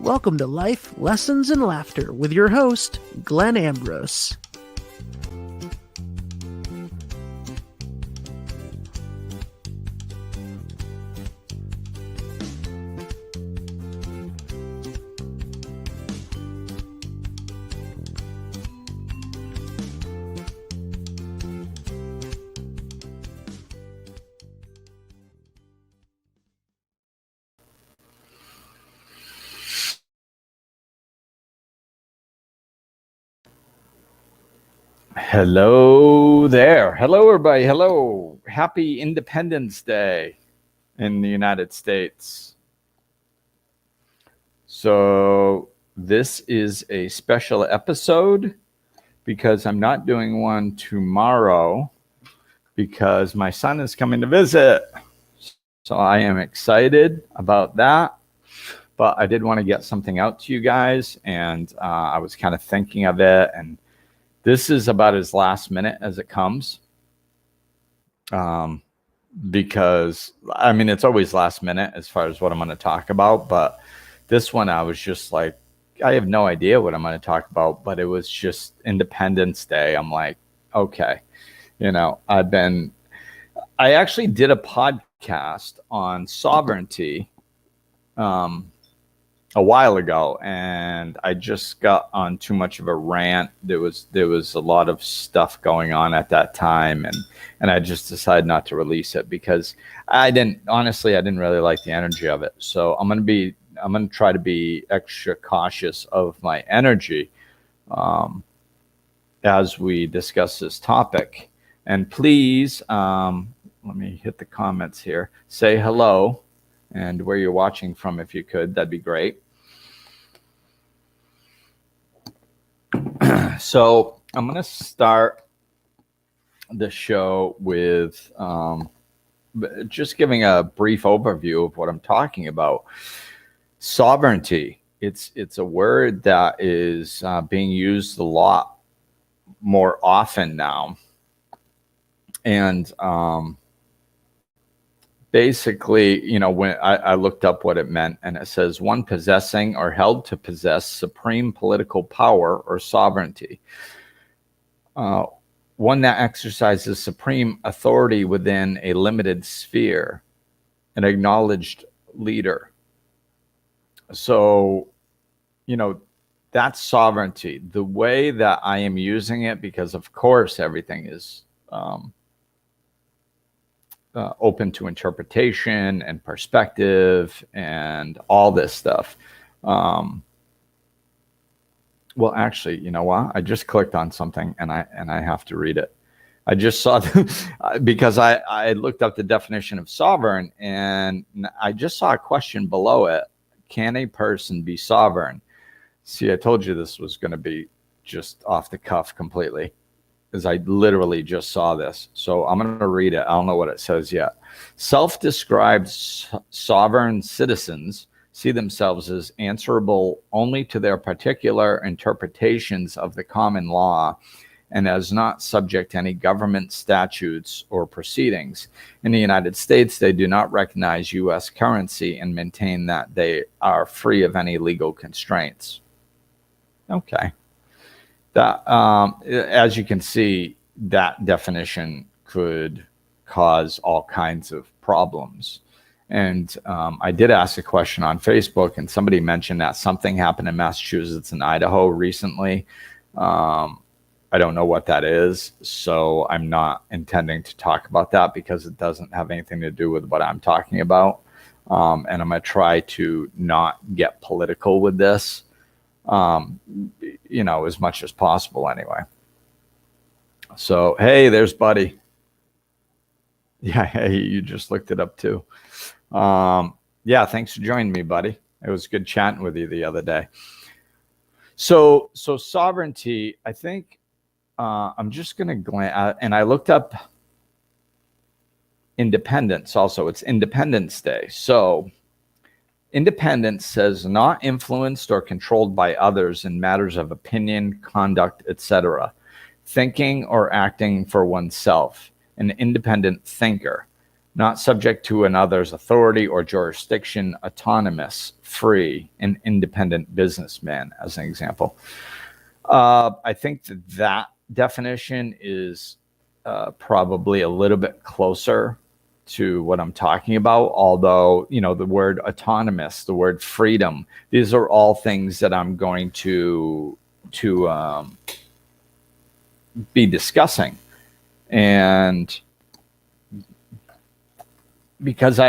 Welcome to Life, Lessons, and Laughter with your host, Glenn Ambrose. Hello there. Hello, everybody. Hello. Happy Independence Day in the United States. So this is a special episode because I'm not doing one tomorrow because my son is coming to visit. So I am excited about that. But I did want to get something out to you guys, and I was kind of thinking of it, and this is about as last minute as it comes. Because, I mean, it's always last minute as far as what I'm going to talk about. But this one, I was just like, I have no idea what I'm going to talk about. But it was just Independence Day. I'm like, okay, I actually did a podcast on sovereignty a while ago, and I just got on too much of a rant. There was a lot of stuff going on at that time, and I just decided not to release it because I didn't really like the energy of it. So I'm gonna try to be extra cautious of my energy as we discuss this topic. And please, let me hit the comments here. Say hello and where you're watching from, if you could, that'd be great. So I'm going to start the show with just giving a brief overview of what I'm talking about. Sovereignty. It's a word that is being used a lot more often now. And basically, when I looked up what it meant, and it says one possessing or held to possess supreme political power or sovereignty. One that exercises supreme authority within a limited sphere, an acknowledged leader. So, that's sovereignty. The way that I am using it, because of course everything is open to interpretation and perspective and all this stuff. Well, actually, you know what? I just clicked on something and I have to read it. I just saw because I looked up the definition of sovereign, and I just saw a question below it. Can a person be sovereign? See, I told you this was going to be just off the cuff completely, because I literally just saw this. So I'm going to read it. I don't know what it says yet. Self-described sovereign citizens see themselves as answerable only to their particular interpretations of the common law and as not subject to any government statutes or proceedings. In the United States, they do not recognize U.S. currency and maintain that they are free of any legal constraints. Okay. That, as you can see, that definition could cause all kinds of problems. And I did ask a question on Facebook, and somebody mentioned that something happened in Massachusetts and Idaho recently. I don't know what that is, so I'm not intending to talk about that because it doesn't have anything to do with what I'm talking about. And I'm going to try to not get political with this. As much as possible anyway. So, hey, there's Buddy. Yeah, hey, you just looked it up too. Yeah, thanks for joining me, buddy. It was good chatting with you the other day. So sovereignty, I think I'm just going to glance, and I looked up independence also. It's Independence Day. So independence says not influenced or controlled by others in matters of opinion, conduct, etc. Thinking or acting for oneself, an independent thinker. not subject to another's authority or jurisdiction, autonomous, free, and independent businessman, as an example. I think that definition is probably a little bit closer to what I'm talking about. Although, the word autonomous, the word freedom, these are all things that I'm going to be discussing. And because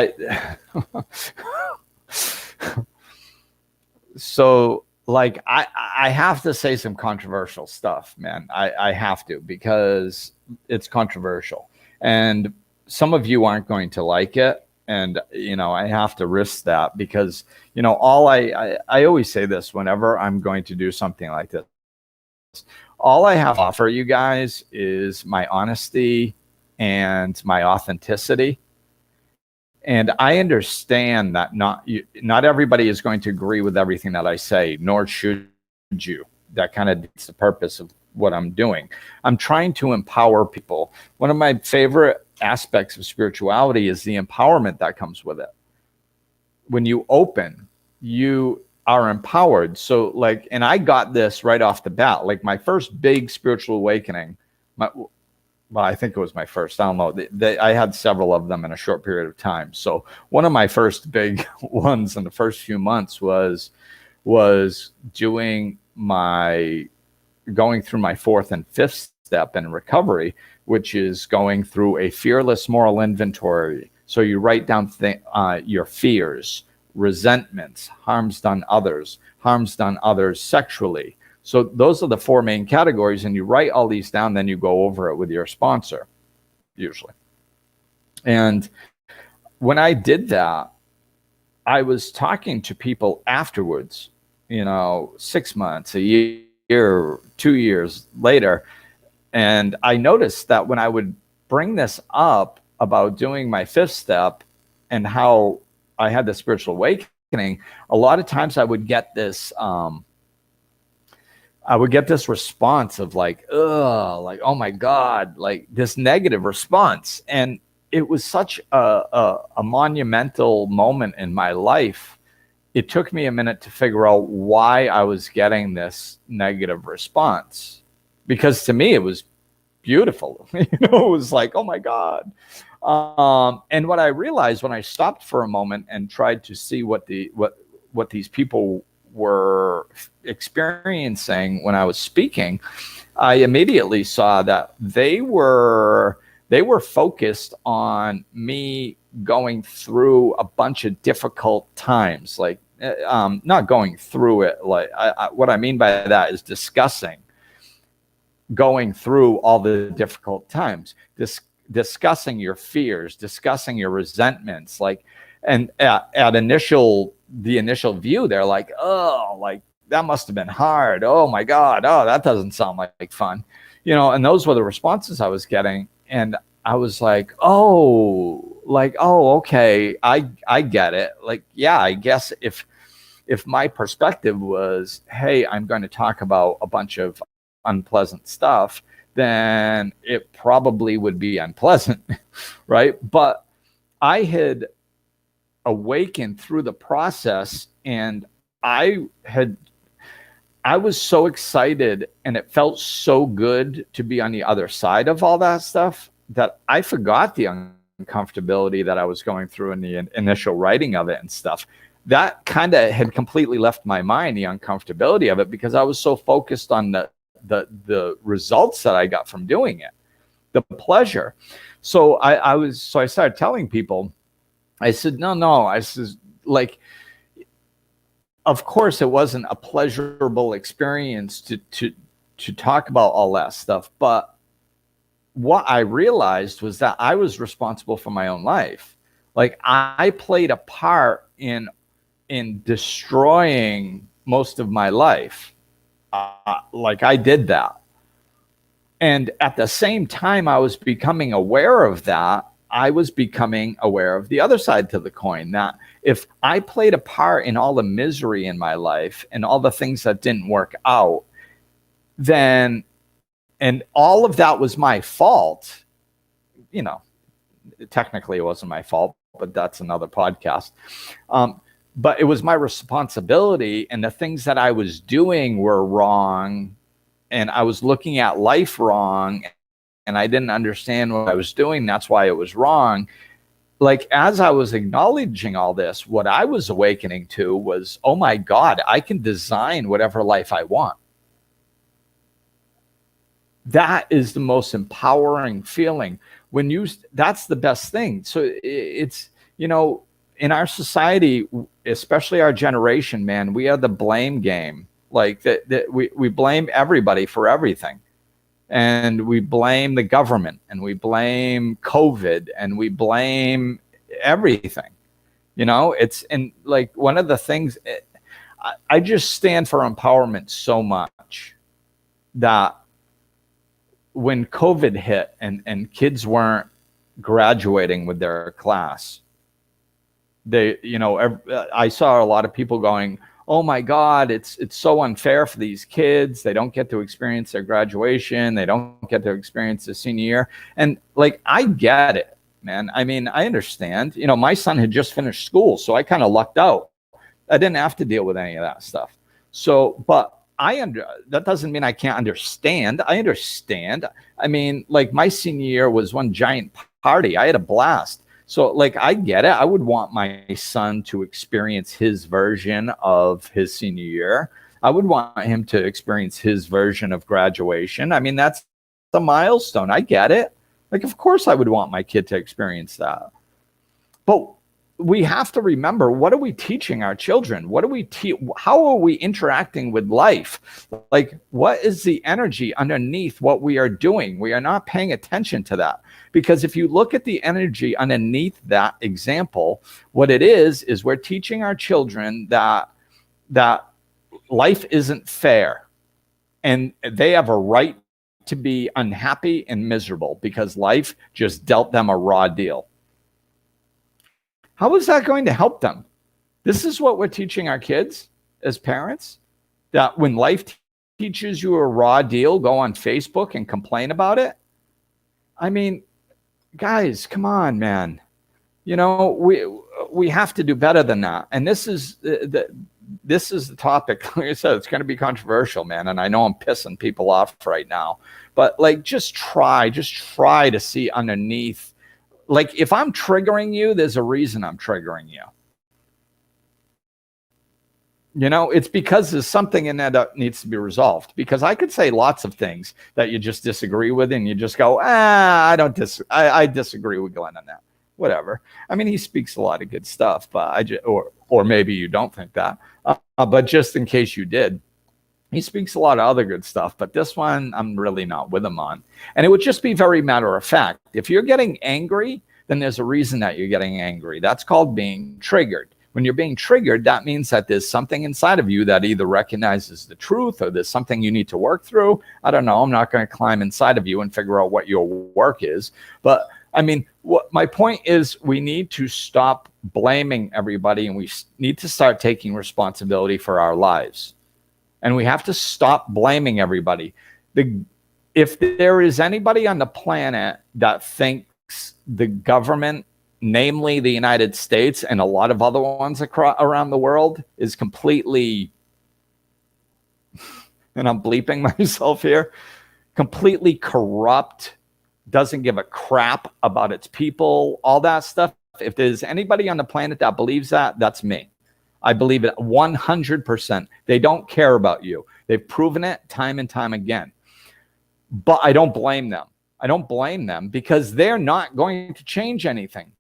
so like I have to say some controversial stuff, man. I have to, because it's controversial, and some of you aren't going to like it. And, I have to risk that, because, I always say this whenever I'm going to do something like this. All I have to offer you guys is my honesty and my authenticity. And I understand that not everybody is going to agree with everything that I say, nor should you. That kind of defeats the purpose of what I'm doing. I'm trying to empower people. One of my favorite aspects of spirituality is the empowerment that comes with it. When you open, you are empowered. So and I got this right off the bat. Like my first big spiritual awakening, well, I think it was my first. I don't know. I had several of them in a short period of time. So one of my first big ones in the first few months was going through my fourth and fifth step in recovery, which is going through a fearless moral inventory. So you write down your fears, resentments, harms done others sexually. So those are the four main categories, and you write all these down, then you go over it with your sponsor, usually. And when I did that, I was talking to people afterwards, 6 months, a year, 2 years later, and I noticed that when I would bring this up about doing my fifth step and how I had the spiritual awakening, a lot of times I would get this response of oh my God, like this negative response. And it was such a monumental moment in my life. It took me a minute to figure out why I was getting this negative response, because to me it was beautiful. It was like, oh my God. And what I realized when I stopped for a moment and tried to see what these people were experiencing when I was speaking, I immediately saw that they were focused on me going through a bunch of difficult times, not going through it. What I mean by that is going through all the difficult times, discussing your fears, discussing your resentments, and at the initial view, they're like, oh, like that must have been hard. Oh my God. Oh, that doesn't sound like fun. And those were the responses I was getting. And I was like, oh, okay. I get it. Yeah, I guess if my perspective was, hey, I'm going to talk about a bunch of unpleasant stuff, then it probably would be unpleasant. Right. But I had awakened through the process, and I was so excited, and it felt so good to be on the other side of all that stuff that I forgot the uncomfortability that I was going through in the initial writing of it and stuff. That kind of had completely left my mind, the uncomfortability of it, because I was so focused on the results that I got from doing it, the pleasure. So I started telling people, I said, no. I said, of course, it wasn't a pleasurable experience to talk about all that stuff. But what I realized was that I was responsible for my own life. I played a part in destroying most of my life. I did that. And at the same time I was becoming aware of that, I was becoming aware of the other side to the coin, that if I played a part in all the misery in my life and all the things that didn't work out, then, and all of that was my fault, technically it wasn't my fault, but that's another podcast. But it was my responsibility, and the things that I was doing were wrong, and I was looking at life wrong, and I didn't understand what I was doing. That's why it was wrong. Like, as I was acknowledging all this, what I was awakening to was, oh my God, I can design whatever life I want. That is the most empowering feeling. That's the best thing. So it's, in our society, especially our generation, man, we are the blame game. Like that we blame everybody for everything. And we blame the government, and we blame COVID, and we blame everything. It's, and like, one of the things, I just stand for empowerment so much that when COVID hit and kids weren't graduating with their class, I saw a lot of people going, oh my God, it's so unfair for these kids. They don't get to experience their graduation. They don't get to experience their senior year. And like, I get it, man. I mean, I understand. My son had just finished school, so I kind of lucked out. I didn't have to deal with any of that stuff. So, but that doesn't mean I can't understand. I understand. I mean, like, my senior year was one giant party. I had a blast. So, like, I get it. I would want my son to experience his version of his senior year. I would want him to experience his version of graduation. I mean, that's the milestone. I get it. Like, of course I would want my kid to experience that. But we have to remember, what are we teaching our children? How are we interacting with life? Like, what is the energy underneath what we are doing? We are not paying attention to that. Because if you look at the energy underneath that example, what it is we're teaching our children that life isn't fair, and they have a right to be unhappy and miserable because life just dealt them a raw deal. How is that going to help them? This is what we're teaching our kids as parents, that when life teaches you a raw deal, go on Facebook and complain about it. I mean, guys, come on, man. We have to do better than that. And this is the topic. Like I said, it's going to be controversial, man. And I know I'm pissing people off right now, but like, just try to see underneath. Like, if I'm triggering you, there's a reason I'm triggering you. It's because there's something in there that needs to be resolved. Because I could say lots of things that you just disagree with, and you just go, I disagree with Glenn on that. Whatever. I mean, he speaks a lot of good stuff, but or maybe you don't think that. But just in case you did, he speaks a lot of other good stuff, but this one I'm really not with him on. And it would just be very matter of fact. If you're getting angry, then there's a reason that you're getting angry. That's called being triggered. When you're being triggered, that means that there's something inside of you that either recognizes the truth, or there's something you need to work through. I don't know. I'm not going to climb inside of you and figure out what your work is. But I mean, what my point is, we need to stop blaming everybody, and we need to start taking responsibility for our lives. And we have to stop blaming everybody. If there is anybody on the planet that thinks the government, namely the United States and a lot of other ones around the world, is completely, and I'm bleeping myself here, completely corrupt, doesn't give a crap about its people, all that stuff. If there's anybody on the planet that believes that, that's me. I believe it 100%. They don't care about you. They've proven it time and time again. But I don't blame them. I don't blame them because they're not going to change anything.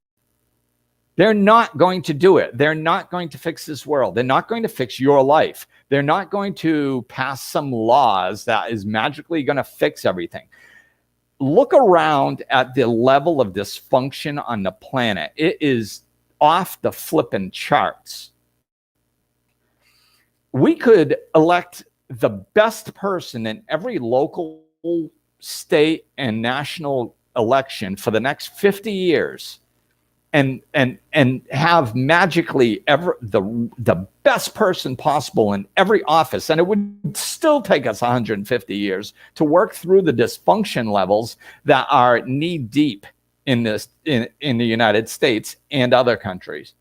They're not going to do it. They're not going to fix this world. They're not going to fix your life. They're not going to pass some laws that is magically going to fix everything. Look around at the level of dysfunction on the planet. It is off the flippin' charts. We could elect the best person in every local, state, and national election for the next 50 years and have magically the best person possible in every office. And it would still take us 150 years to work through the dysfunction levels that are knee deep in the United States and other countries.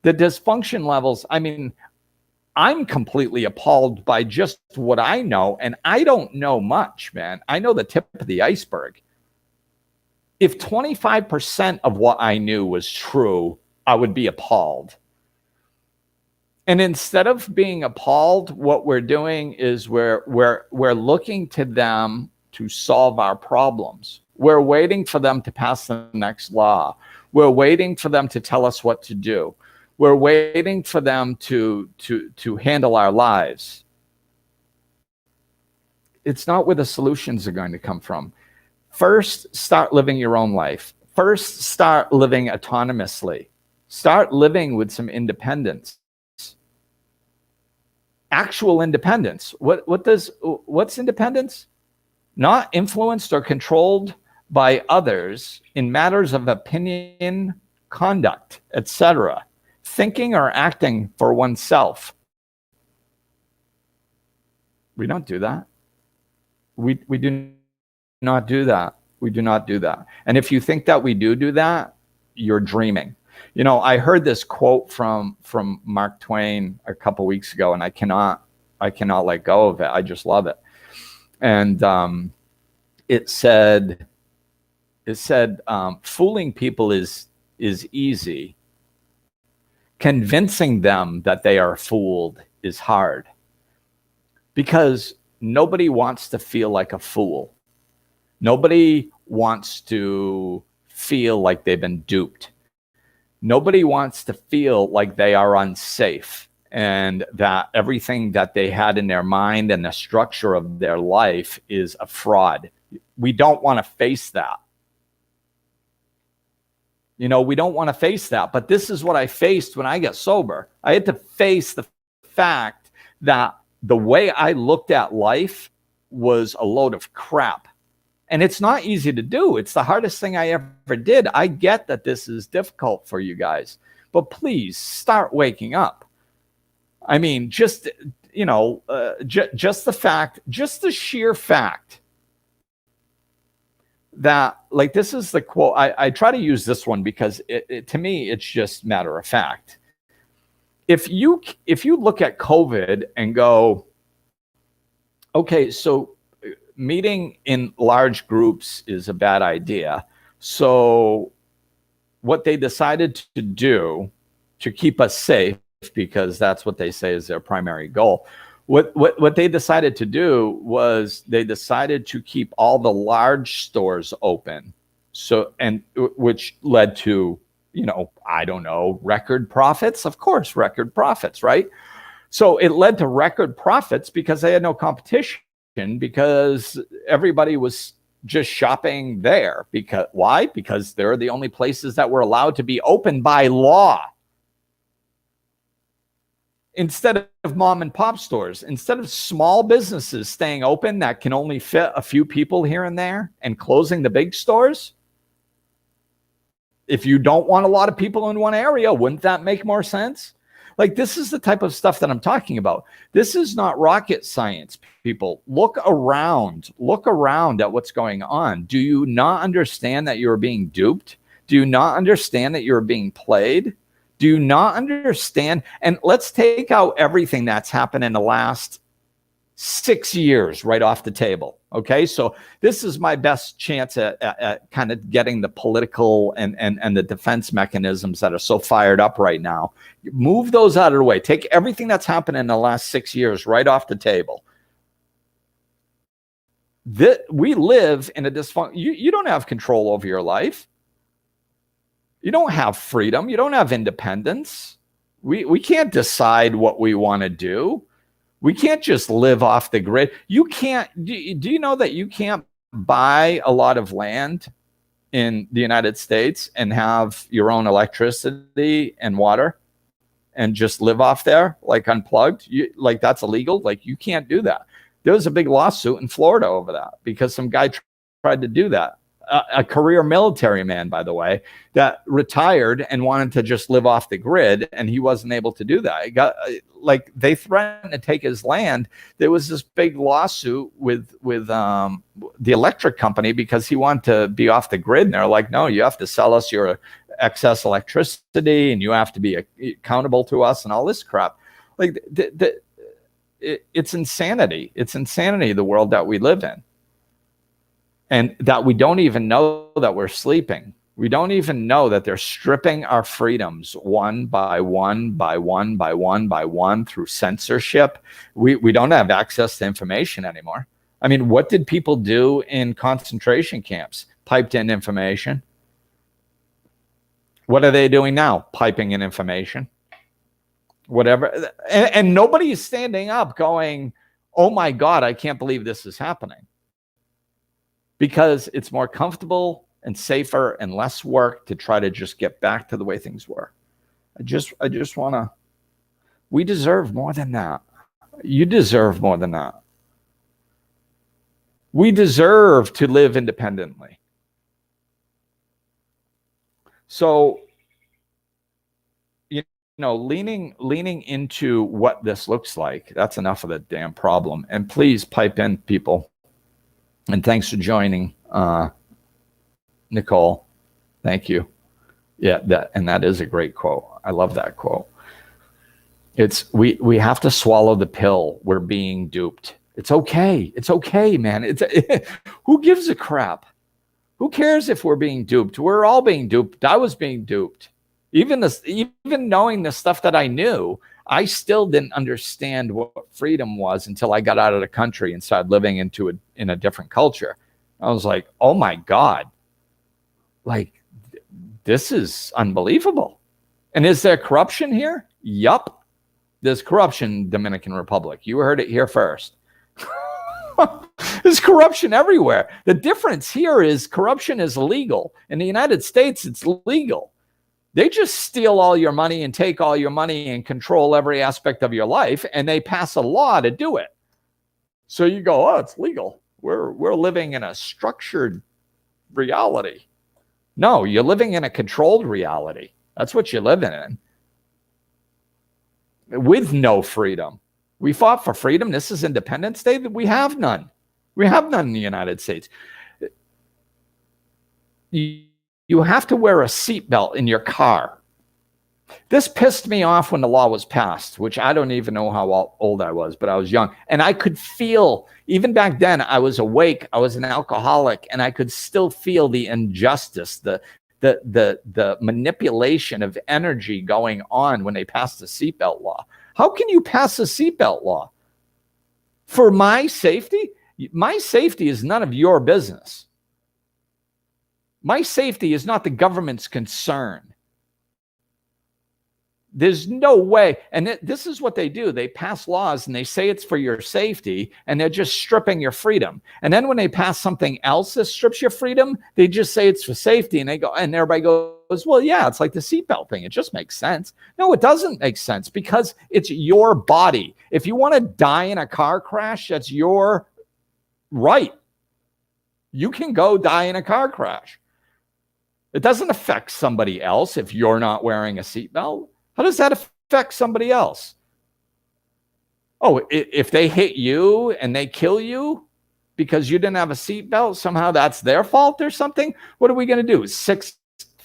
The dysfunction levels, I mean, I'm completely appalled by just what I know, and I don't know much, man. I know the tip of the iceberg. If 25% of what I knew was true, I would be appalled. And instead of being appalled, what we're doing is we're looking to them to solve our problems. We're waiting for them to pass the next law. We're waiting for them to tell us what to do. We're waiting for them to handle our lives. It's not where the solutions are going to come from. First, start living your own life. First, start living autonomously. Start living with some independence. Actual independence. What's independence? Not influenced or controlled by others in matters of opinion, conduct, etc. Thinking or acting for oneself. We don't do that. We do not do that. We do not do that. And if you think that we do that, you're dreaming. You know, I heard this quote from Mark Twain a couple weeks ago, and I cannot let go of it. I just love it. And it said, fooling people is easy. Convincing them that they are fooled is hard. Because nobody wants to feel like a fool. Nobody wants to feel like they've been duped. Nobody wants to feel like they are unsafe and that everything that they had in their mind and the structure of their life is a fraud. We don't want to face that. You know, we don't want to face that. But this is what I faced when I got sober. I had to face the fact that the way I looked at life was a load of crap. And it's not easy to do. It's the hardest thing I ever did. I get that this is difficult for you guys, but please start waking up. I mean, just, you know, just the sheer fact that, like, this is the quote. I try to use this one because to me, it's just matter of fact. If you look at COVID and go, okay, so meeting in large groups is a bad idea. So what they decided to do to keep us safe, because that's what they say is their primary goal, what they decided to do was they decided to keep all the large stores open. So, and which led to, you know, I don't know, record profits. Of course, record profits, right? So it led to record profits because they had no competition, because everybody was just shopping there. Because why? Because they're the only places that were allowed to be open by law. Instead of mom and pop stores, instead of small businesses staying open that can only fit a few people here and there and closing the big stores. If you don't want a lot of people in one area, wouldn't that make more sense? Like, this is the type of stuff that I'm talking about. This is not rocket science, people. Look around at what's going on. Do you not understand that you're being duped? Do you not understand that you're being played? Do you not understand? And let's take out everything that's happened in the last 6 years right off the table. Okay, so this is my best chance at kind of getting the political and the defense mechanisms that are so fired up right now. Move those out of the way. Take everything that's happened in the last 6 years right off the table. We live in a dysfunction. You don't have control over your life. You don't have freedom. You don't have independence. We can't decide what we want to do. We can't just live off the grid. You can't. Do you know that you can't buy a lot of land in the United States and have your own electricity and water and just live off there, like unplugged? Like, that's illegal. Like, you can't do that. There was a big lawsuit in Florida over that because some guy tried to do that. a career military man, by the way, that retired and wanted to just live off the grid, and he wasn't able to do that. He got like they threatened to take his land. There was this big lawsuit with the electric company because he wanted to be off the grid, and they're like, no, you have to sell us your excess electricity, and you have to be accountable to us, and all this crap. Like it's insanity. It's insanity, the world that we live in. And that we don't even know that we're sleeping. We don't even know that they're stripping our freedoms one by one by one by one by one through censorship. We don't have access to information anymore. I mean, what did people do in concentration camps? Piped in information. What are they doing now? Piping in information. Whatever. And nobody is standing up going, oh my God, I can't believe this is happening. Because it's more comfortable and safer and less work to try to just get back to the way things were. I just want to, we deserve more than that. You deserve more than that. We deserve to live independently. So, you know, leaning into what this looks like, that's enough of the damn problem. And please pipe in, people. And thanks for joining, Nicole. Thank you. Yeah, that is a great quote. I love that quote. It's we have to swallow the pill. We're being duped. It's okay. It's okay, man. Who gives a crap? Who cares if we're being duped? We're all being duped. I was being duped. Even knowing the stuff that I knew, I still didn't understand what freedom was until I got out of the country and started living in a different culture. I was like, oh my God, like this is unbelievable. And is there corruption here? Yup. There's corruption in Dominican Republic. You heard it here first. There's corruption everywhere. The difference here is corruption is illegal. In the United States, it's legal. They just steal all your money and take all your money and control every aspect of your life, and they pass a law to do it. So you go, oh, it's legal. We're living in a structured reality. No, you're living in a controlled reality. That's what you're living in. With no freedom. We fought for freedom. This is Independence Day. We have none. We have none in the United States. You have to wear a seatbelt in your car. This pissed me off when the law was passed, which I don't even know how old I was, but I was young. And I could feel, even back then, I was awake, I was an alcoholic, and I could still feel the injustice, the manipulation of energy going on when they passed the seatbelt law. How can you pass a seatbelt law? For my safety? My safety is none of your business. My safety is not the government's concern. There's no way. And this is what they do. They pass laws and they say it's for your safety, and they're just stripping your freedom. And then when they pass something else that strips your freedom, they just say it's for safety. And everybody goes, well, yeah, it's like the seatbelt thing. It just makes sense. No, it doesn't make sense because it's your body. If you want to die in a car crash, that's your right. You can go die in a car crash. It doesn't affect somebody else if you're not wearing a seatbelt. How does that affect somebody else? Oh, if they hit you and they kill you because you didn't have a seatbelt, somehow that's their fault or something? What are we going to do? 6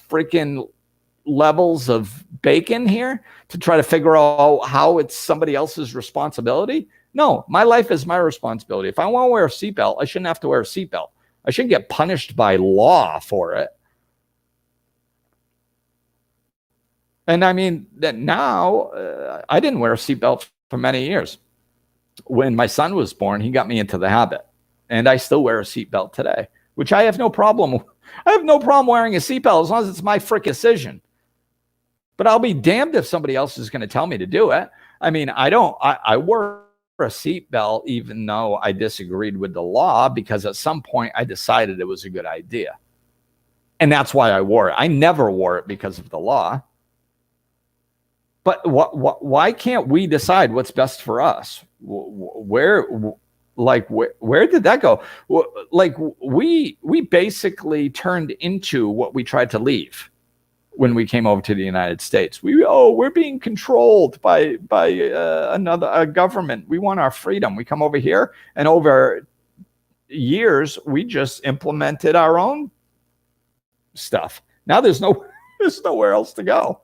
freaking levels of bacon here to try to figure out how it's somebody else's responsibility? No, my life is my responsibility. If I want to wear a seatbelt, I shouldn't have to wear a seatbelt. I shouldn't get punished by law for it. And I mean, that now I didn't wear a seatbelt for many years. When my son was born, he got me into the habit. And I still wear a seatbelt today, which I have no problem. I have no problem wearing a seatbelt as long as it's my frick decision. But I'll be damned if somebody else is going to tell me to do it. I mean, I wore a seatbelt even though I disagreed with the law because at some point I decided it was a good idea. And that's why I wore it. I never wore it because of the law. But why can't we decide what's best for us? Where Like, where did that go? Like, we basically turned into what we tried to leave when we came over to the United States. We're being controlled by another government. We want our freedom. We come over here, and over years we just implemented our own stuff. Now there's nowhere else to go.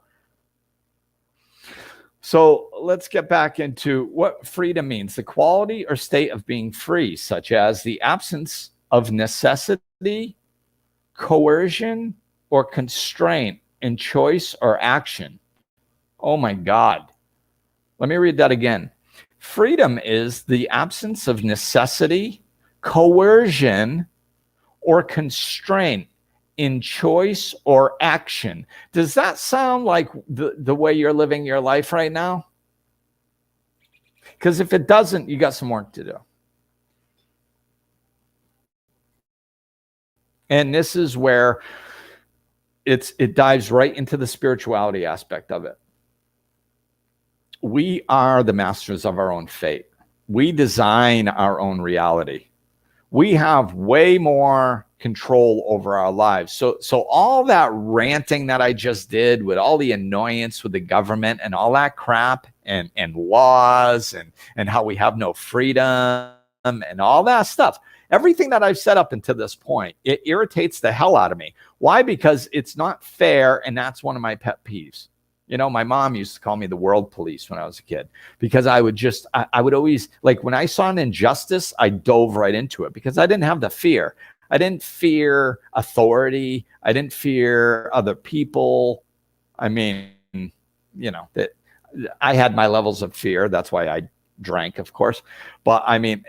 So let's get back into what freedom means: the quality or state of being free, such as the absence of necessity, coercion, or constraint in choice or action. Oh my God. Let me read that again. Freedom is the absence of necessity, coercion, or constraint in choice or action. Does that sound like the way you're living your life right now? Because if it doesn't, you got some work to do. And this is where it dives right into the spirituality aspect of it. We are the masters of our own fate. We design our own reality. We have way more control over our lives. So all that ranting that I just did with all the annoyance with the government and all that crap and laws and how we have no freedom and all that stuff, everything that I've said up until this point, it irritates the hell out of me. Why? Because it's not fair, and that's one of my pet peeves. You know, my mom used to call me the world police when I was a kid, because I would always, like, when I saw an injustice, I dove right into it because I didn't have the fear. I didn't fear authority. I didn't fear other people. I mean, you know, that I had my levels of fear. That's why I drank, of course. But I mean,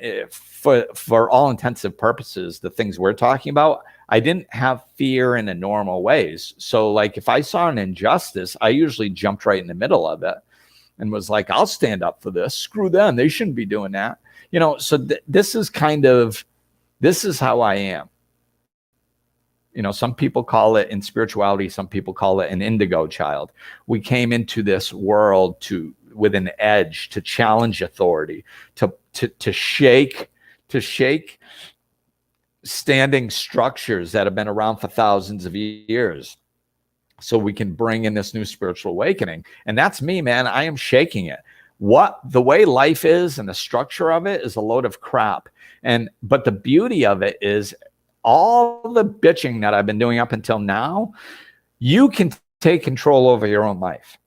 for all intensive purposes, the things we're talking about, I didn't have fear in the normal ways. So like, if I saw an injustice, I usually jumped right in the middle of it and was like, I'll stand up for this. Screw them. They shouldn't be doing that. You know, so this is how I am. You know, some people call it, in spirituality, some people call it an indigo child. We came into this world with an edge, to challenge authority, to shake standing structures that have been around for thousands of years, so we can bring in this new spiritual awakening. And that's me, man. I am shaking it. The way life is and the structure of it is a load of crap. But the beauty of it is, all the bitching that I've been doing up until now, you can take control over your own life.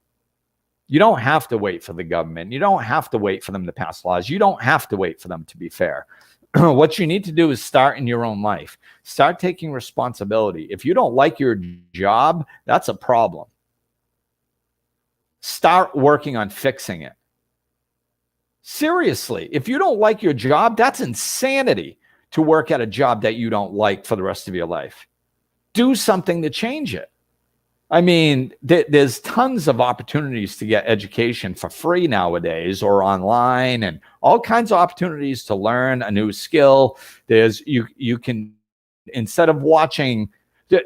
You don't have to wait for the government. You don't have to wait for them to pass laws. You don't have to wait for them to be fair. What you need to do is start in your own life. Start taking responsibility. If you don't like your job, that's a problem. Start working on fixing it. Seriously, if you don't like your job, that's insanity to work at a job that you don't like for the rest of your life. Do something to change it. I mean, there's tons of opportunities to get education for free nowadays, or online, and all kinds of opportunities to learn a new skill. You can, instead of watching, do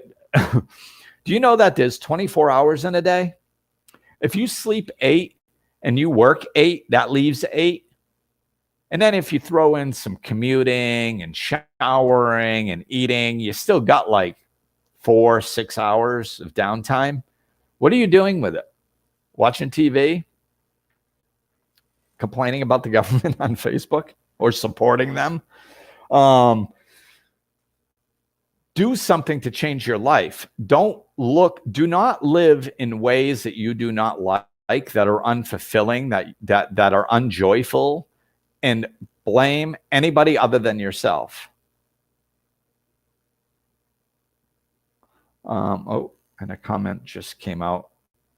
you know that there's 24 hours in a day? If you sleep 8 and you work 8, that leaves 8. And then if you throw in some commuting and showering and eating, you still got like 4-6 hours of downtime. What are you doing with it? Watching TV? Complaining about the government on Facebook, or supporting them? Do something to change your life. Do not live in ways that you do not like, that are unfulfilling, that are unjoyful, and blame anybody other than yourself. And a comment just came out,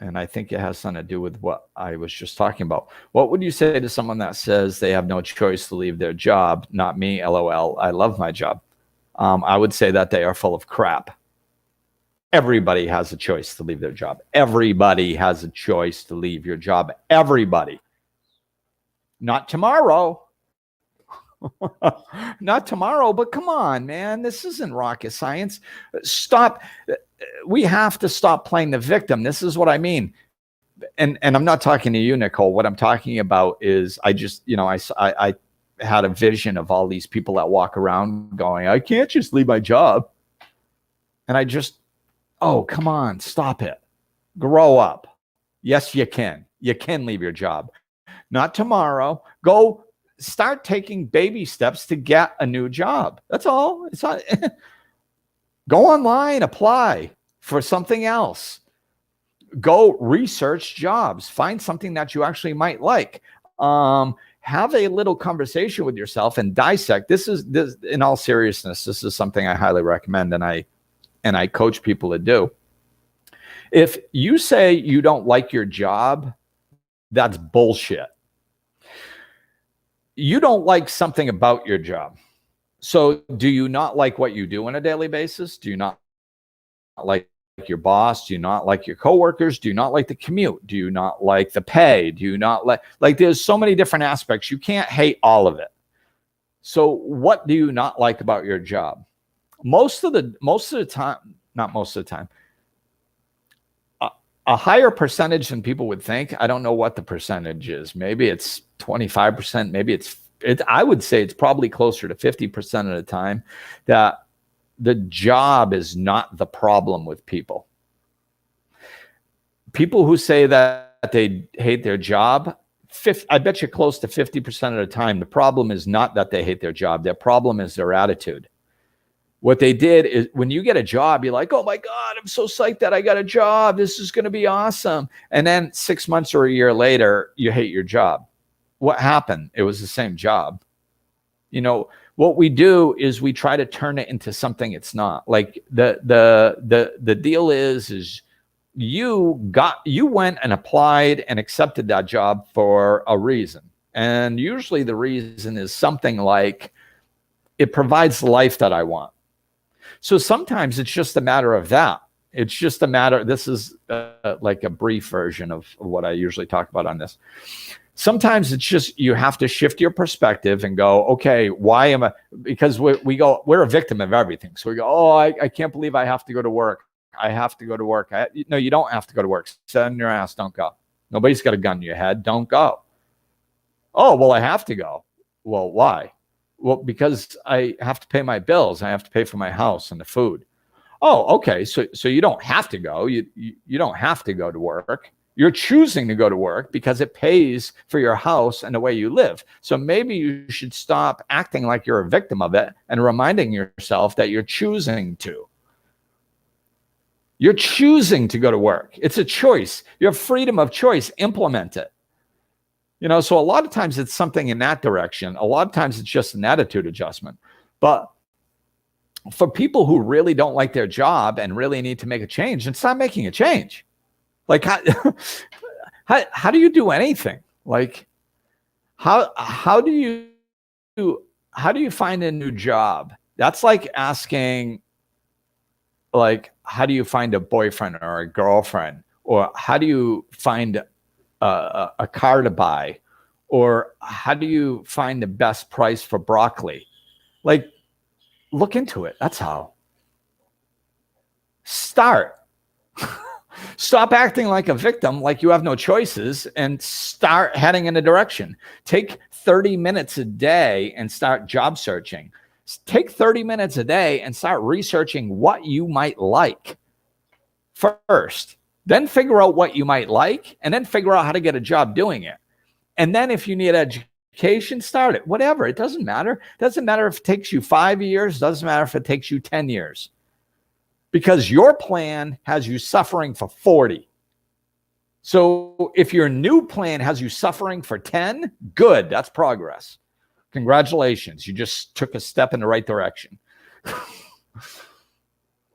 and I think it has something to do with what I was just talking about. What would you say to someone that says they have no choice to leave their job? Not me, LOL. I love my job. I would say that they are full of crap. Everybody has a choice to leave their job. Everybody has a choice to leave your job. Everybody. Not tomorrow. Not tomorrow, but come on, man. This isn't rocket science. Stop. We have to stop playing the victim. This is what I mean. And I'm not talking to you, Nicole. What I'm talking about is, I had a vision of all these people that walk around going, I can't just leave my job. And I just, oh, come on, stop it. Grow up. Yes, you can. You can leave your job. Not tomorrow. Go start taking baby steps to get a new job. That's all. It's not. Go online, apply for something else. Go research jobs. Find something that you actually might like. Have a little conversation with yourself and dissect. This in all seriousness, this is something I highly recommend, and I coach people to do. If you say you don't like your job, that's bullshit. You don't like something about your job. So do you not like what you do on a daily basis? Do you not like your boss? Do you not like your coworkers? Do you not like the commute? Do you not like the pay? Do you not like there's so many different aspects. You can't hate all of it. So what do you not like about your job? Most of the time, not most of the time, a higher percentage than people would think. I don't know what the percentage is. Maybe it's 25%. Maybe I would say it's probably closer to 50% of the time that the job is not the problem with people. People who say that they hate their job, I bet you close to 50% of the time, the problem is not that they hate their job. Their problem is their attitude. What they did is when you get a job, you're like, oh my God, I'm so psyched that I got a job. This is going to be awesome. And then 6 months or a year later, you hate your job. What happened? It was the same job. You know, what we do is we try to turn it into something it's not. Like the deal is you went and applied and accepted that job for a reason. And usually the reason is something like it provides the life that I want. So sometimes it's just a matter of that. It's just a matter, this is like a brief version of what I usually talk about on this. Sometimes it's just, you have to shift your perspective and go, okay, why am I, because we're a victim of everything. So we go, oh, I can't believe I have to go to work. I have to go to work. No, you don't have to go to work. Sit on your ass, don't go. Nobody's got a gun to your head, don't go. Oh, well, I have to go. Well, why? Well, because I have to pay my bills. I have to pay for my house and the food. Oh, okay. So you don't have to go. You don't have to go to work. You're choosing to go to work because it pays for your house and the way you live. So maybe you should stop acting like you're a victim of it and reminding yourself that you're choosing to. You're choosing to go to work. It's a choice. You have freedom of choice. Implement it. You know, so a lot of times it's something in that direction. A lot of times it's just an attitude adjustment. But for people who really don't like their job and really need to make a change, and start making a change. Like how do you do anything? Like how do you find a new job? That's like asking, like, how do you find a boyfriend or a girlfriend? Or how do you find a car to buy? Or how do you find the best price for broccoli? Like, look into it. That's how. Start. Stop acting like a victim, like you have no choices, and start heading in a direction. Take 30 minutes a day and start job searching. Take 30 minutes a day and start researching what you might like first. Then figure out what you might like, and then figure out how to get a job doing it. And then if you need education, start it. Whatever. It doesn't matter. It doesn't matter if it takes you 5 years. It doesn't matter if it takes you 10 years. Because your plan has you suffering for 40. So if your new plan has you suffering for 10, good. That's progress. Congratulations. You just took a step in the right direction.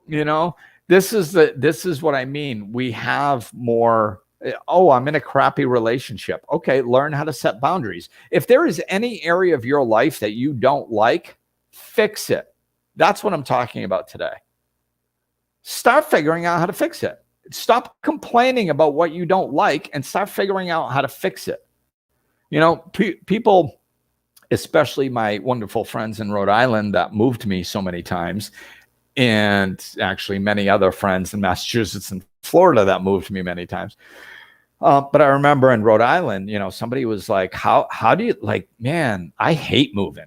You know, this is what I mean. We have more. Oh, I'm in a crappy relationship. Okay, learn how to set boundaries. If there is any area of your life that you don't like, fix it. That's what I'm talking about today. Start figuring out how to fix it. Stop complaining about what you don't like and start figuring out how to fix it. You know, people, especially my wonderful friends in Rhode Island that moved me so many times, and actually many other friends in Massachusetts and Florida that moved me many times. But I remember in Rhode Island, somebody was like, how do you, like, man, I hate moving.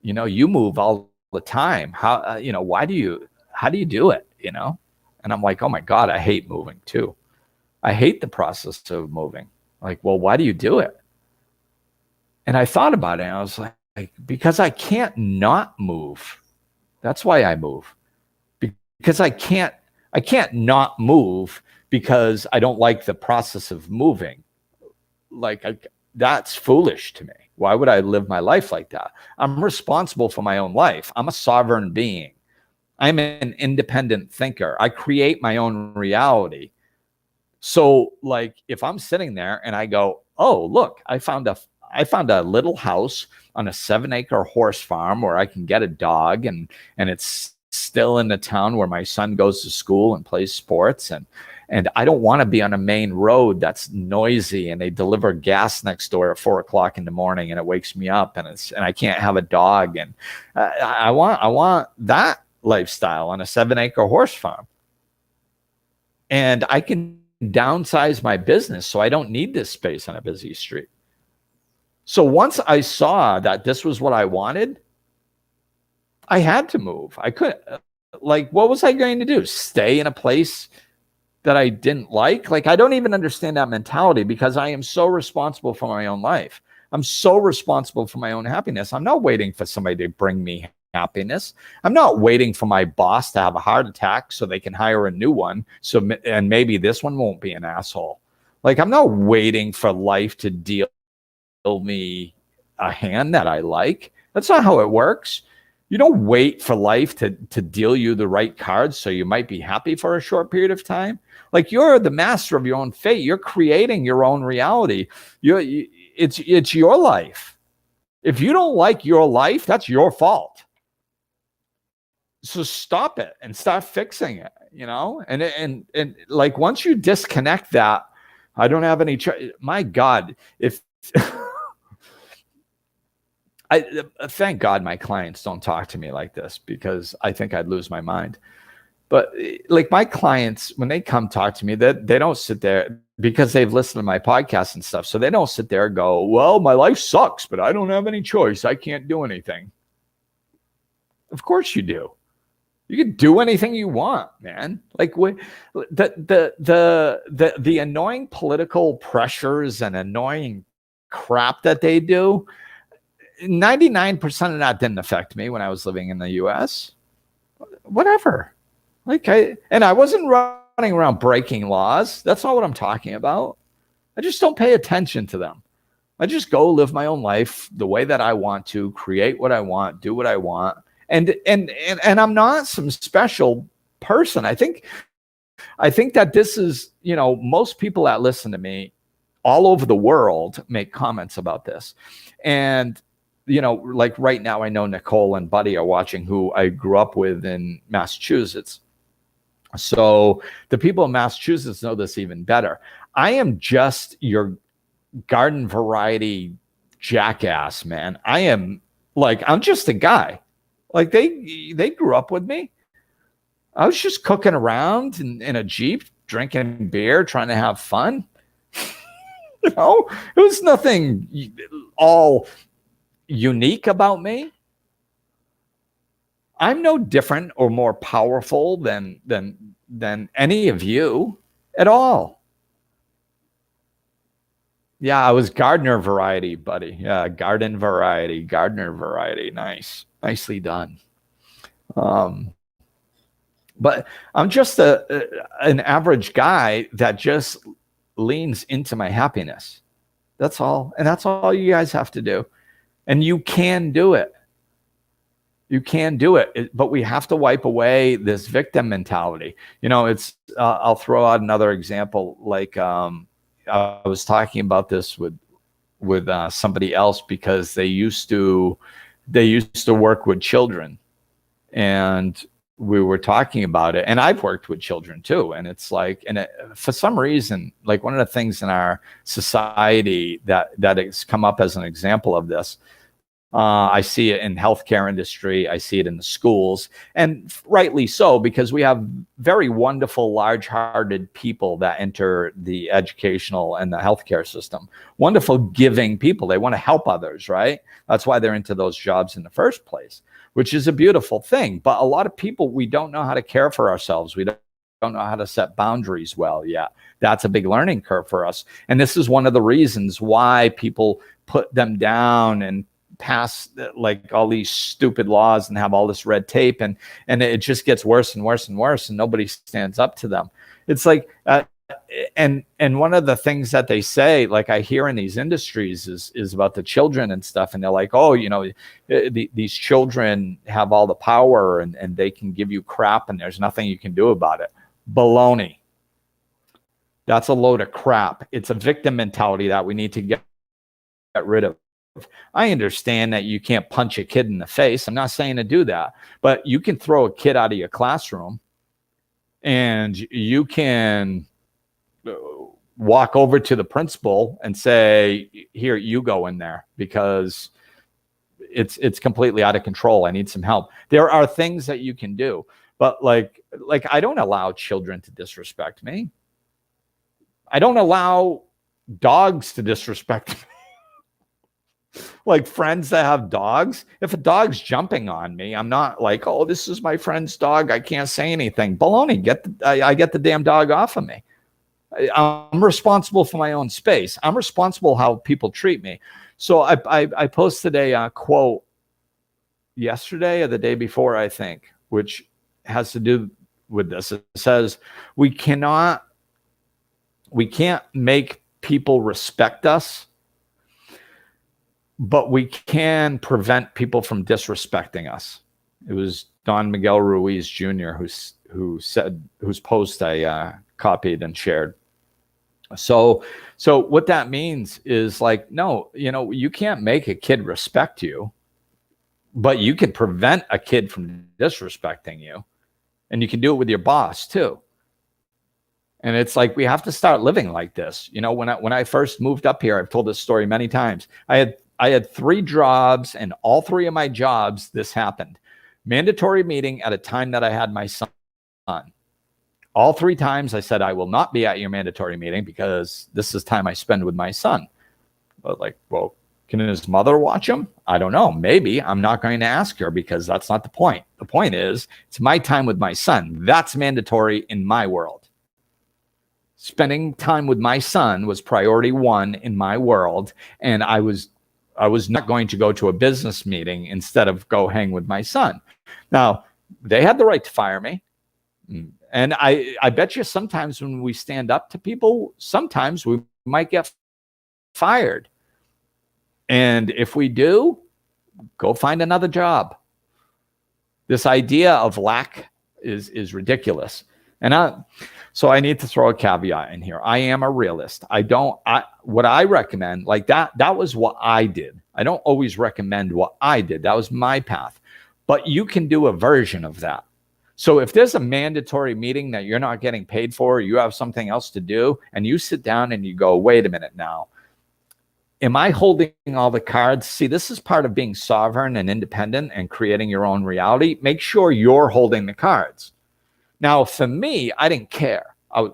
You move all the time. How do you do it? And I'm like, oh my God, I hate moving too. I hate the process of moving. Like, well, why do you do it? And I thought about it and I was like, because I can't not move. That's why I move. Because I can't not move because I don't like the process of moving. That's foolish to me. Why would I live my life like that? I'm responsible for my own life. I'm a sovereign being. I'm an independent thinker. I create my own reality. So like if I'm sitting there and I go, oh, look, I found a little house on a 7-acre horse farm where I can get a dog and it's still in the town where my son goes to school and plays sports. And I don't want to be on a main road that's noisy and they deliver gas next door at 4:00 in the morning and it wakes me up and I can't have a dog. And I want that lifestyle on a 7-acre horse farm. And I can downsize my business so I don't need this space on a busy street. So once I saw that this was what I wanted, I had to move. I couldn't, like, what was I going to do? Stay in a place that I didn't like? Like, I don't even understand that mentality because I am so responsible for my own life. I'm so responsible for my own happiness. I'm not waiting for somebody to bring me happiness. I'm not waiting for my boss to have a heart attack so they can hire a new one. And maybe this one won't be an asshole. Like, I'm not waiting for life to deal me a hand that I like. That's not how it works. You don't wait for life to deal you the right cards so you might be happy for a short period of time. Like, you're the master of your own fate. You're creating your own reality. It's your life. If you don't like your life, that's your fault. So stop it and start fixing it, and like once you disconnect that, I don't have any my God, if thank God my clients don't talk to me like this because I think I'd lose my mind. But like my clients, when they come talk to me, they don't sit there because they've listened to my podcast and stuff. So they don't sit there and go, well, my life sucks, but I don't have any choice. I can't do anything. Of course you do. You can do anything you want, man. Like the annoying political pressures and annoying crap that they do, 99% of that didn't affect me when I was living in the US. Whatever. I wasn't running around breaking laws. That's not what I'm talking about. I just don't pay attention to them. I just go live my own life the way that I want to, create what I want, do what I want. And I'm not some special person. I think that this is, most people that listen to me all over the world make comments about this. And, like right now, I know Nicole and Buddy are watching, who I grew up with in Massachusetts. So the people in Massachusetts know this even better. I am just your garden variety jackass, man. I'm just a guy. Like they grew up with me. I was just cooking around in a Jeep, drinking beer, trying to have fun. It was nothing all unique about me. I'm no different or more powerful than any of you at all. Yeah, I was gardener variety, buddy. Yeah, gardener variety. Nice. Nicely done. But I'm just an average guy that just leans into my happiness. That's all. And that's all you guys have to do. And you can do it. You can do it. But we have to wipe away this victim mentality. I'll throw out another example. Like I was talking about this with somebody else because they used to work with children, and we were talking about it. And I've worked with children too. And it's like, for some reason, like one of the things in our society that has come up as an example of this, I see it in healthcare industry. I see it in the schools, and rightly so, because we have very wonderful, large-hearted people that enter the educational and the healthcare system. Wonderful, giving people. They want to help others, right? That's why they're into those jobs in the first place, which is a beautiful thing. But a lot of people, we don't know how to care for ourselves. We don't know how to set boundaries well yet. That's a big learning curve for us. And this is one of the reasons why people put them down and pass like all these stupid laws and have all this red tape, and it just gets worse and worse and worse, and nobody stands up to them. It's like and one of the things that they say, like I hear in these industries, is about the children and stuff, and they're like, oh, these children have all the power, and they can give you crap and there's nothing you can do about it. Baloney. That's a load of crap. It's a victim mentality that we need to get rid of. I understand that you can't punch a kid in the face. I'm not saying to do that, but you can throw a kid out of your classroom, and you can walk over to the principal and say, here, you go in there, because it's completely out of control. I need some help. There are things that you can do, but like I don't allow children to disrespect me. I don't allow dogs to disrespect me. Like friends that have dogs, if a dog's jumping on me, I'm not like, oh, this is my friend's dog, I can't say anything. Baloney. I get the damn dog off of me. I'm responsible for my own space. I'm responsible how people treat me. So I posted a quote yesterday or the day before, I think, which has to do with this. It says, we can't make people respect us, but we can prevent people from disrespecting us. It was Don Miguel Ruiz Jr. whose post I copied and shared. So what that means is like, no, you can't make a kid respect you, but you can prevent a kid from disrespecting you, and you can do it with your boss too. And it's like, we have to start living like this. When I first moved up here, I've told this story many times. I had 3 jobs, and all 3 of my jobs, this happened. Mandatory meeting at a time that I had my son. All 3 times I said, I will not be at your mandatory meeting because this is time I spend with my son. But like, well, can his mother watch him? I don't know. Maybe. I'm not going to ask her, because that's not the point. The point is, it's my time with my son. That's mandatory in my world. Spending time with my son was priority 1 in my world, and I was not going to go to a business meeting instead of go hang with my son. Now, they had the right to fire me. And I bet you sometimes when we stand up to people, sometimes we might get fired. And if we do, go find another job. This idea of lack is ridiculous. And so I need to throw a caveat in here. I am a realist. What I recommend, like that was what I did. I don't always recommend what I did. That was my path. But you can do a version of that. So if there's a mandatory meeting that you're not getting paid for, you have something else to do, and you sit down and you go, wait a minute now. Am I holding all the cards? See, this is part of being sovereign and independent and creating your own reality. Make sure you're holding the cards. Now, for me, I didn't care. I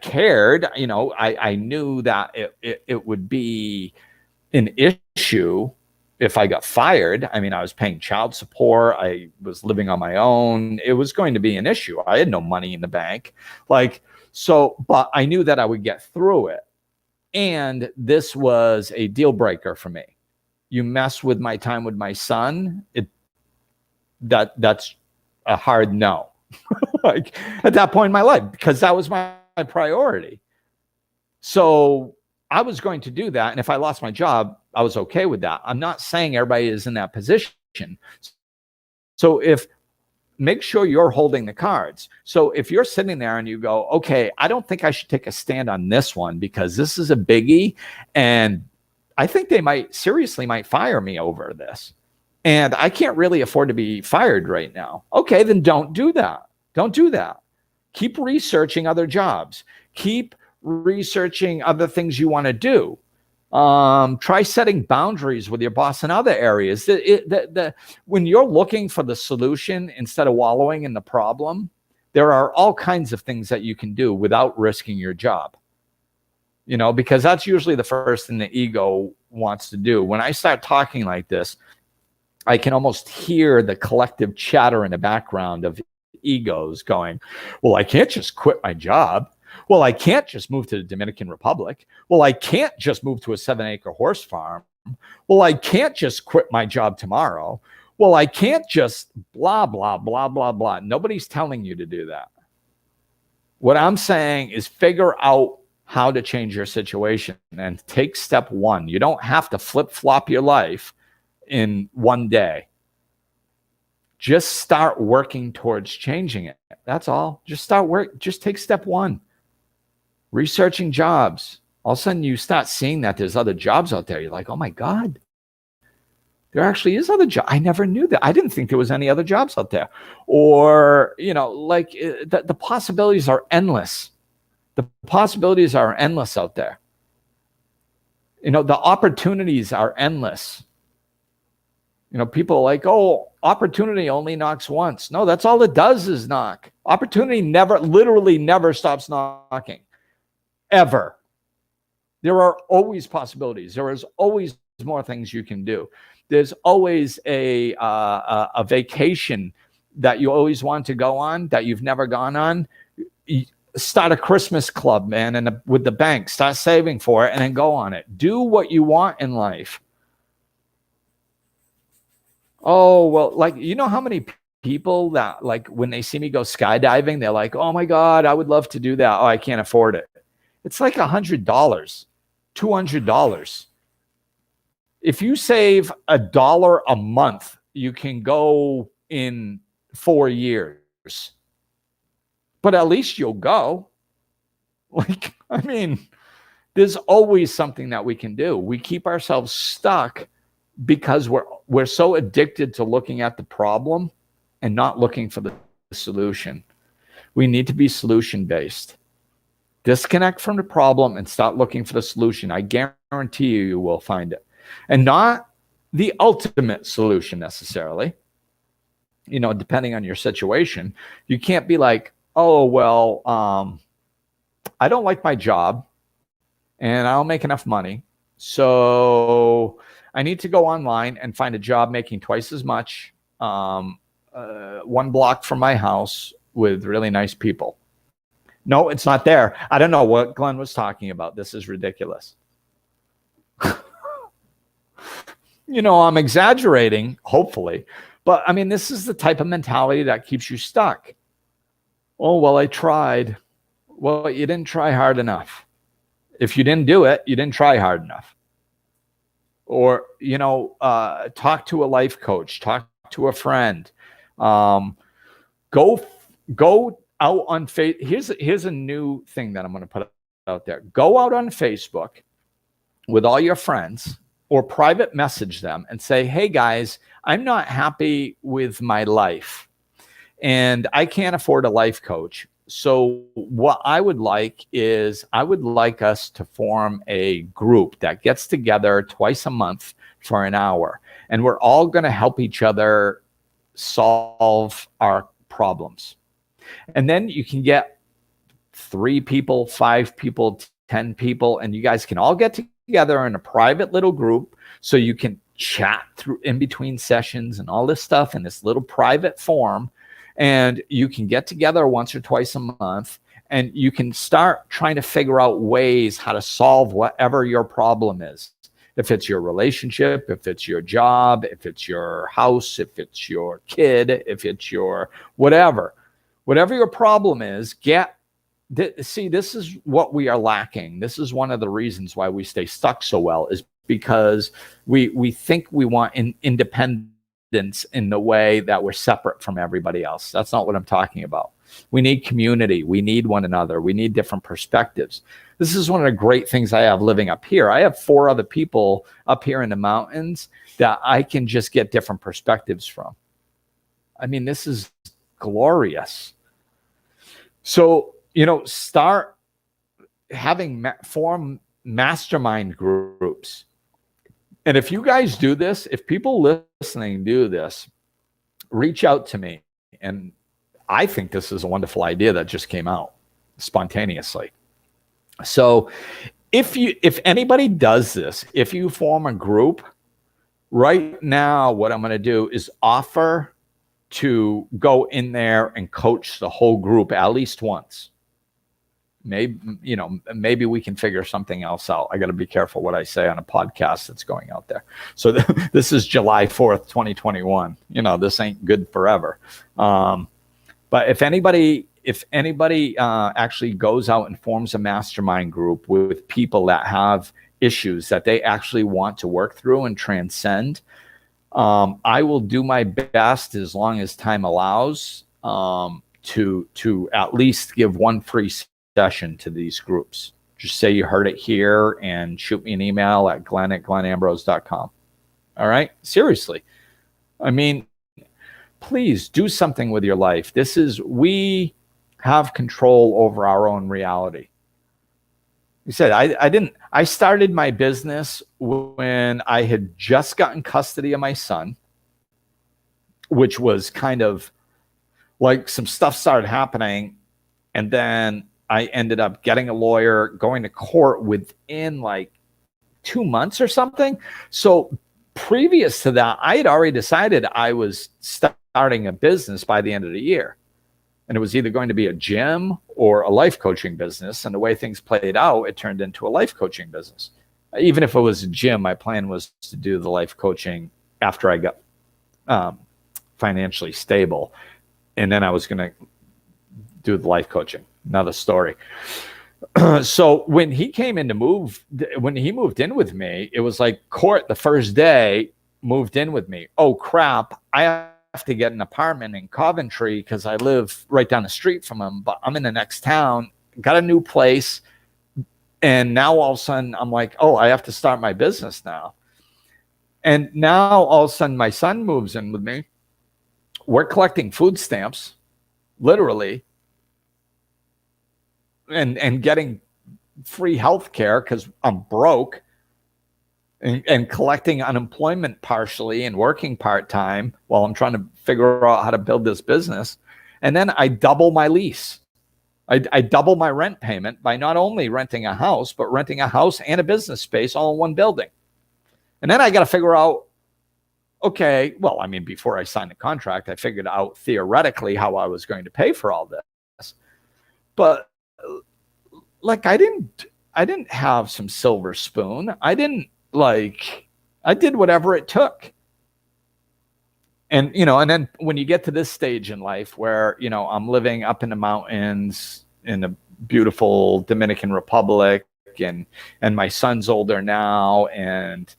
cared. I knew that it would be an issue if I got fired. I was paying child support. I was living on my own. It was going to be an issue. I had no money in the bank. But I knew that I would get through it. And this was a deal breaker for me. You mess with my time with my son, that's a hard no. Like at that point in my life, because that was my priority. So I was going to do that. And if I lost my job, I was okay with that. I'm not saying everybody is in that position. So make sure you're holding the cards. So if you're sitting there and you go, okay, I don't think I should take a stand on this one because this is a biggie, and I think they might fire me over this, and I can't really afford to be fired right now. Okay, then don't do that. Don't do that. Keep researching other jobs. Keep researching other things you want to do. Try setting boundaries with your boss in other areas. When you're looking for the solution instead of wallowing in the problem, there are all kinds of things that you can do without risking your job. Because that's usually the first thing the ego wants to do. When I start talking like this, I can almost hear the collective chatter in the background of egos going, well, I can't just quit my job. Well, I can't just move to the Dominican Republic. Well, I can't just move to a 7-acre horse farm. Well, I can't just quit my job tomorrow. Well, I can't just blah, blah, blah, blah, blah. Nobody's telling you to do that. What I'm saying is figure out how to change your situation and take step one. You don't have to flip-flop your life in one day. Just start working towards changing it. That's all. Just take step one. Researching jobs. All of a sudden you start seeing that there's other jobs out there. You're like, oh my God, there actually is other jobs. I never knew that. I didn't think there was any other jobs out there. Or, the possibilities are endless. The possibilities are endless out there. The opportunities are endless. People are like, oh, opportunity only knocks once. No, that's all it does is knock. Opportunity literally never stops knocking. Ever. There are always possibilities. There is always more things you can do. There's always a vacation that you always want to go on that you've never gone on. Start a Christmas club, man, and with the bank, start saving for it and then go on it. Do what you want in life. Oh, well, how many people that when they see me go skydiving, they're like, oh my God, I would love to do that. Oh, I can't afford it. It's like $100, $200. If you save $1 a month, you can go in 4 years. But at least you'll go. There's always something that we can do. We keep ourselves stuck because we're so addicted to looking at the problem and not looking for the solution. We need to be solution-based. Disconnect from the problem and start looking for the solution. I guarantee you will find it. And not the ultimate solution necessarily. Depending on your situation. You can't be like, oh, well, I don't like my job and I don't make enough money. So I need to go online and find a job making twice as much, 1 block from my house with really nice people. No, it's not there. I don't know what Glenn was talking about. This is ridiculous. I'm exaggerating, hopefully. But, this is the type of mentality that keeps you stuck. Oh, well, I tried. Well, you didn't try hard enough. If you didn't do it, you didn't try hard enough. Or, talk to a life coach. Talk to a friend. Go out on Facebook. Here's a new thing that I'm going to put out there. Go out on Facebook with all your friends or private message them and say, hey guys, I'm not happy with my life and I can't afford a life coach. So what I would like us to form a group that gets together twice a month for an hour. And we're all going to help each other solve our problems. And then you can get 3 people, 5 people, 10 people, and you guys can all get together in a private little group so you can chat through in between sessions and all this stuff in this little private form. And you can get together once or twice a month and you can start trying to figure out ways how to solve whatever your problem is. If it's your relationship, if it's your job, if it's your house, if it's your kid, if it's your whatever your problem is, see, this is what we are lacking. This is one of the reasons why we stay stuck so well, is because we think we want independence in the way that we're separate from everybody else. That's not what I'm talking about. We need community. We need one another. We need different perspectives. This is one of the great things I have living up here. I have 4 other people up here in the mountains that I can just get different perspectives from. This is glorious. So, start form mastermind groups. And if you guys do this, if people listening do this, reach out to me. And I think this is a wonderful idea that just came out spontaneously. So if anybody does this, if you form a group, right now what I'm going to do is offer to go in there and coach the whole group at least once. Maybe we can figure something else out. I got to be careful what I say on a podcast that's going out there. So this is July 4th, 2021. This ain't good forever. But if anybody actually goes out and forms a mastermind group with people that have issues that they actually want to work through and transcend, I will do my best, as long as time allows, to at least give one free session to these groups. Just say you heard it here and shoot me an email at glenn@glenambrose.com. All right? Seriously. I mean, please do something with your life. We have control over our own reality. You said, I started my business when I had just gotten custody of my son, which was kind of like some stuff started happening. And then I ended up getting a lawyer, going to court within like 2 months or something. So previous to that, I had already decided I was starting a business by the end of the year. And it was either going to be a gym or a life coaching business. And the way things played out, it turned into a life coaching business. Even if it was a gym, my plan was to do the life coaching after I got financially stable. And then I was going to do the life coaching. Another story. So when he moved in with me, it was like court the first day, moved in with me. Oh, crap. I have to get an apartment in Coventry because I live right down the street from him, but I'm in the next town, got a new place. And now all of a sudden I'm like, oh, I have to start my business now. And now all of a sudden my son moves in with me. We're collecting food stamps, literally, and getting free health care because I'm broke, and collecting unemployment partially and working part-time while I'm trying to figure out how to build this business. And then I double my lease. I double my rent payment by not only renting a house, but renting a house and a business space all in one building. And then I got to figure out, okay, well, I mean, before I signed the contract, I figured out theoretically how I was going to pay for all this. But like, I didn't have some silver spoon. I did whatever it took. And, and then when you get to this stage in life where, I'm living up in the mountains in the beautiful Dominican Republic, and my son's older now, and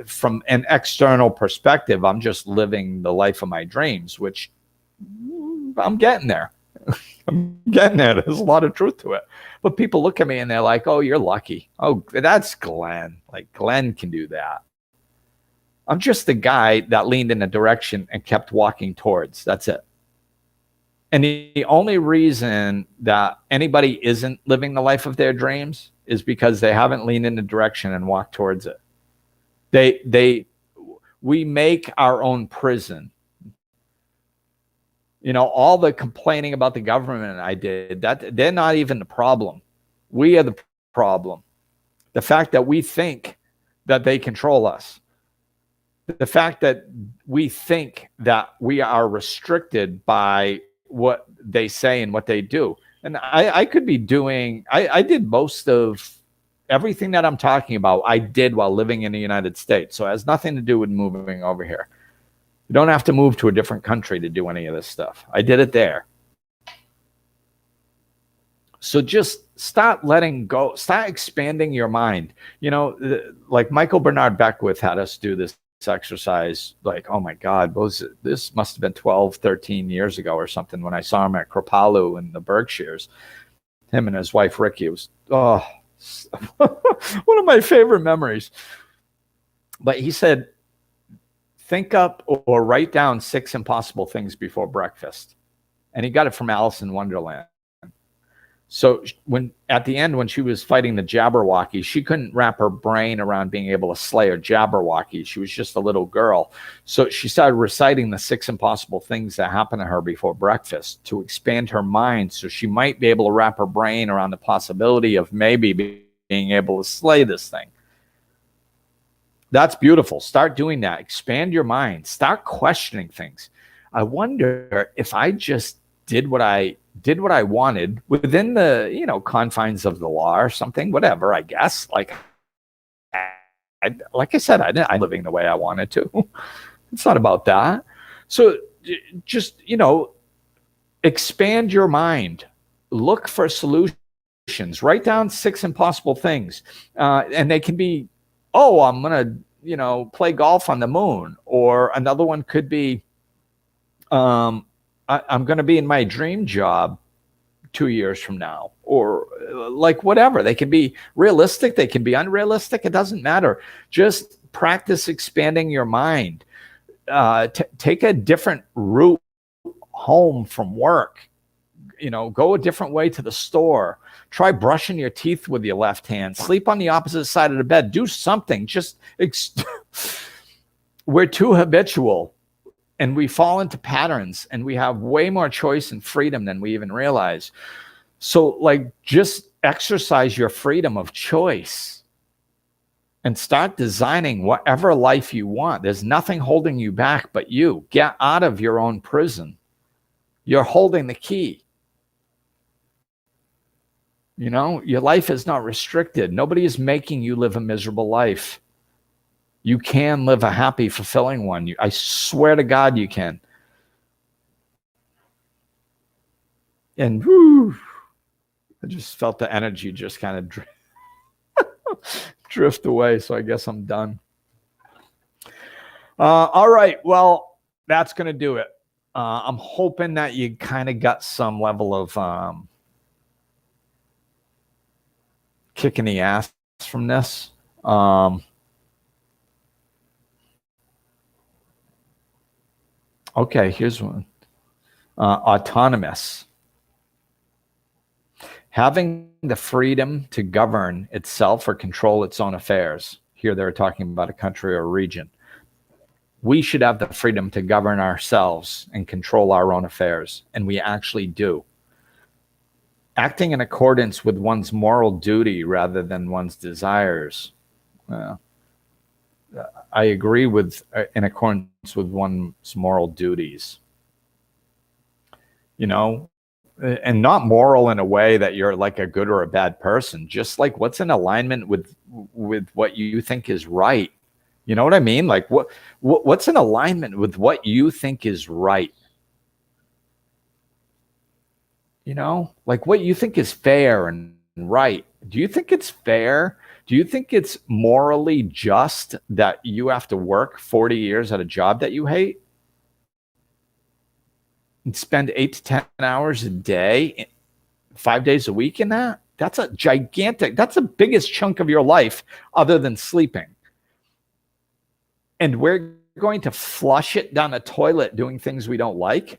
from an external perspective, I'm just living the life of my dreams, which I'm getting there. I'm getting there. There's a lot of truth to it. But people look at me and they're like, oh, you're lucky. Oh, that's Glenn. Like, Glenn can do that. I'm just the guy that leaned in a direction and kept walking towards. That's it. And the only reason that anybody isn't living the life of their dreams is because they haven't leaned in a direction and walked towards it. We make our own prison. All the complaining about the government I did, that they're not even the problem. We are the problem. The fact that we think that they control us. The fact that we think that we are restricted by what they say and what they do. And I could be doing, I did most of everything that I'm talking about, I did while living in the United States. So it has nothing to do with moving over here. You don't have to move to a different country to do any of this stuff. I did it there. So just start letting go, start expanding your mind. Like Michael Bernard Beckwith had us do this exercise, like, oh my God, this must have been 12, 13 years ago or something when I saw him at Kripalu in the Berkshires. Him and his wife, Ricky. It was, one of my favorite memories. But he said, think up or write down 6 impossible things before breakfast. And he got it from Alice in Wonderland. So when at the end, when she was fighting the Jabberwockies, she couldn't wrap her brain around being able to slay a Jabberwocky. She was just a little girl. So she started reciting the 6 impossible things that happened to her before breakfast to expand her mind so she might be able to wrap her brain around the possibility of maybe being able to slay this thing. That's beautiful. Start doing that. Expand your mind. Start questioning things. I wonder if I just did what I wanted within the confines of the law or something, whatever, I guess. Like I said, I'm living the way I wanted to. It's not about that. So just expand your mind. Look for solutions. Write down 6 impossible things, and they can be, I'm gonna play golf on the moon, or another one could be, I'm going to be in my dream job 2 years from now, or like whatever. They can be realistic. They can be unrealistic. It doesn't matter. Just practice expanding your mind. Take a different route home from work. Go a different way to the store. Try brushing your teeth with your left hand. Sleep on the opposite side of the bed. Do something. We're too habitual. And we fall into patterns, and we have way more choice and freedom than we even realize. So just exercise your freedom of choice and start designing whatever life you want. There's nothing holding you back but you. Get out of your own prison. You're holding the key. Your life is not restricted. Nobody is making you live a miserable life. You can live a happy, fulfilling one. I swear to God you can. And I just felt the energy just kind of drift away. So I guess I'm done. All right. Well, that's going to do it. I'm hoping that you kind of got some level of kick in the ass from this. Okay, here's one. Autonomous. Having the freedom to govern itself or control its own affairs. Here they're talking about a country or a region. We should have the freedom to govern ourselves and control our own affairs, and we actually do. Acting in accordance with one's moral duty rather than one's desires. I agree with in accordance with one's moral duties, and not moral in a way that you're like a good or a bad person, just like what's in alignment with what you think is right. You know what I mean? Like what's in alignment with what you think is right? Like what you think is fair and right. Do you think it's fair? Do you think it's morally just that you have to work 40 years at a job that you hate and spend 8 to 10 hours a day, 5 days a week in that? That's the biggest chunk of your life other than sleeping. And we're going to flush it down the toilet doing things we don't like.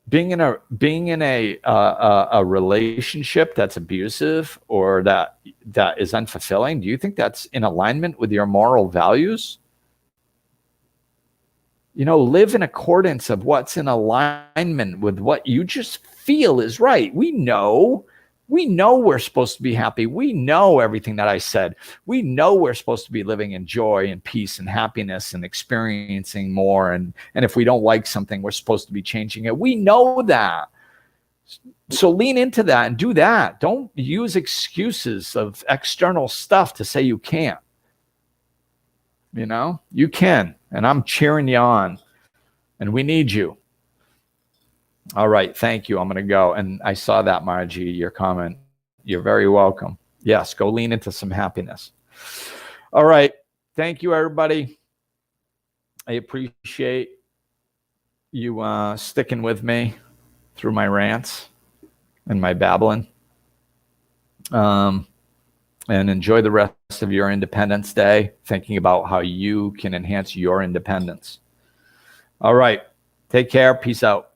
Being in a relationship that's abusive or that is unfulfilling, do you think that's in alignment with your moral values? Live in accordance of what's in alignment with what you just feel is right. We know we're supposed to be happy. We know everything that I said. We know we're supposed to be living in joy and peace and happiness and experiencing more. And if we don't like something, we're supposed to be changing it. We know that. So lean into that and do that. Don't use excuses of external stuff to say you can't. You can. And I'm cheering you on. And we need you. All right. Thank you. I'm going to go. And I saw that, Margie, your comment. You're very welcome. Yes. Go lean into some happiness. All right. Thank you, everybody. I appreciate you sticking with me through my rants and my babbling. And enjoy the rest of your Independence Day, thinking about how you can enhance your independence. All right. Take care. Peace out.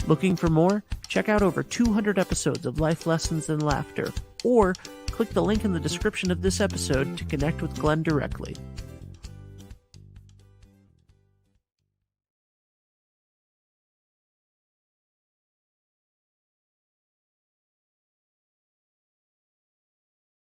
Looking for more? Check out over 200 episodes of Life Lessons in Laughter, or click the link in the description of this episode to connect with Glenn directly.